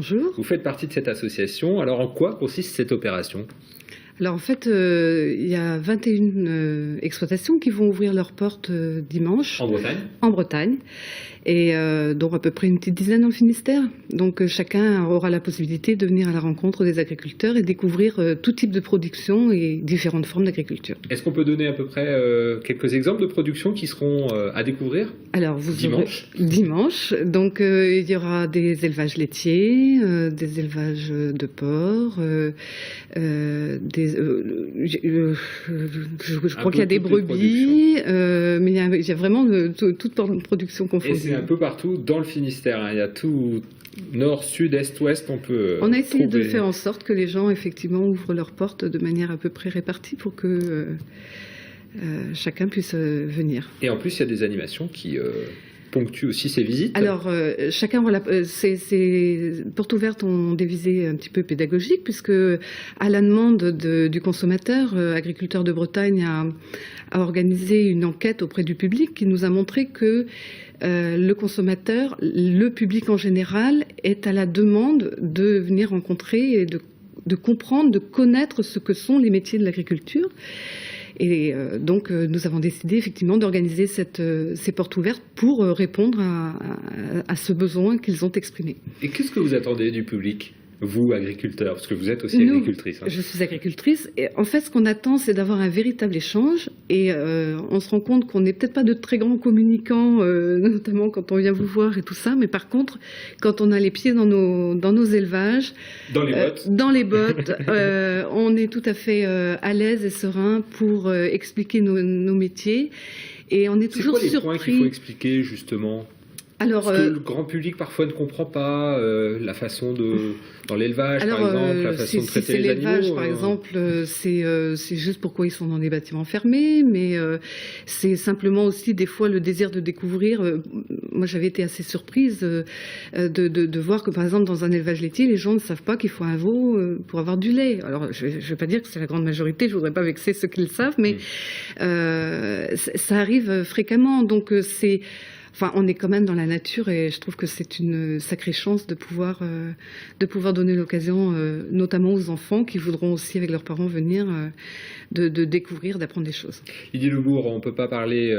Bonjour. Vous faites partie de cette association. Alors en quoi consiste cette opération ? Alors en fait, il y a 21 exploitations qui vont ouvrir leurs portes dimanche. En Bretagne ? En Bretagne. Et dont à peu près une petite dizaine dans le Finistère. Donc chacun aura la possibilité de venir à la rencontre des agriculteurs et découvrir tout type de production et différentes formes d'agriculture. Est-ce qu'on peut donner à peu près quelques exemples de productions qui seront à découvrir ? Alors, dimanche ? Dimanche. Donc il y aura des élevages laitiers, des élevages de porc, je crois qu'il y a des brebis, mais il y a vraiment toute production confondue. C'est un peu partout dans le Finistère. Il y a tout, nord, sud, est, ouest, on a essayé de faire en sorte que les gens, effectivement, ouvrent leurs portes de manière à peu près répartie pour que chacun puisse venir. Et en plus, il y a des animations qui ponctuent aussi ces visites. Alors, chacun aura ces portes ouvertes ont des visées un petit peu pédagogiques, puisque à la demande du consommateur, Agriculteurs de Bretagne a organisé une enquête auprès du public qui nous a montré que le consommateur, le public en général, est à la demande de venir rencontrer et de comprendre, de connaître ce que sont les métiers de l'agriculture. Et donc, nous avons décidé effectivement d'organiser ces portes ouvertes pour répondre à ce besoin qu'ils ont exprimé. Et qu'est-ce que vous attendez du public ? Vous, agriculteur, parce que vous êtes aussi agricultrice. Je suis agricultrice. Et en fait, ce qu'on attend, c'est d'avoir un véritable échange. Et on se rend compte qu'on n'est peut-être pas de très grands communicants, notamment quand on vient vous voir et tout ça. Mais par contre, quand on a les pieds dans nos élevages, dans les bottes, on est tout à fait à l'aise et serein pour expliquer nos métiers. Et on est toujours surpris. C'est quoi les points qu'il faut expliquer, justement ? Alors, parce que le grand public parfois ne comprend pas la façon dans l'élevage, par exemple, la façon de traiter les animaux. L'élevage, par exemple, c'est juste pourquoi ils sont dans des bâtiments fermés, mais c'est simplement aussi des fois le désir de découvrir. Moi, j'avais été assez surprise de voir que, par exemple, dans un élevage laitier, les gens ne savent pas qu'il faut un veau pour avoir du lait. Alors, je ne vais pas dire que c'est la grande majorité, je ne voudrais pas vexer ceux qui le savent, mais ça arrive fréquemment. Donc, Enfin, on est quand même dans la nature et je trouve que c'est une sacrée chance de pouvoir donner l'occasion, notamment aux enfants qui voudront aussi, avec leurs parents, venir de découvrir, d'apprendre des choses. Lydie Lebourg, on ne peut pas parler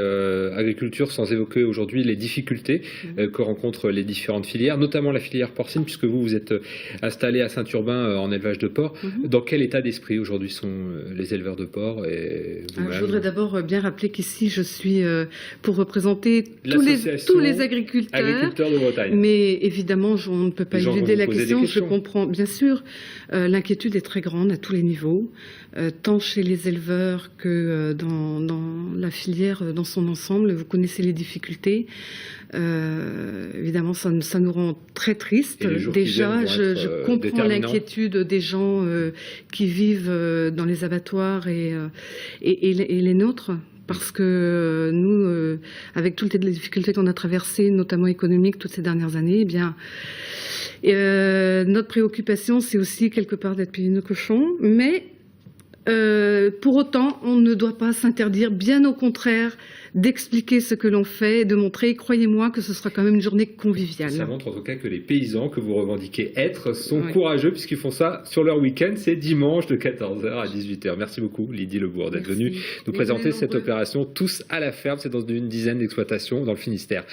agriculture sans évoquer aujourd'hui les difficultés que rencontrent les différentes filières, notamment la filière porcine, puisque vous êtes installé à Saint-Urbain en élevage de porc. Dans quel état d'esprit aujourd'hui sont les éleveurs de porc et je voudrais d'abord bien rappeler qu'ici, je suis pour représenter tous les agriculteurs de Bretagne. Mais évidemment, on ne peut pas éluder la question. Je comprends, bien sûr, l'inquiétude est très grande à tous les niveaux, tant chez les éleveurs que dans la filière dans son ensemble. Vous connaissez les difficultés. Évidemment, ça nous rend très tristes. Déjà, je comprends l'inquiétude des gens qui vivent dans les abattoirs et les nôtres. Parce que nous, avec toutes les difficultés qu'on a traversées, notamment économiques, toutes ces dernières années, eh bien, notre préoccupation, c'est aussi quelque part d'être payé nos cochons. Mais pour autant, on ne doit pas s'interdire, bien au contraire, d'expliquer ce que l'on fait et de montrer, croyez-moi, que ce sera quand même une journée conviviale. Ça montre en tout cas que les paysans que vous revendiquez être sont courageux puisqu'ils font ça sur leur week-end. C'est dimanche de 14h à 18h. Merci beaucoup Lydie Lebourg d'être venue nous présenter cette opération Tous à la ferme. C'est dans une dizaine d'exploitations dans le Finistère.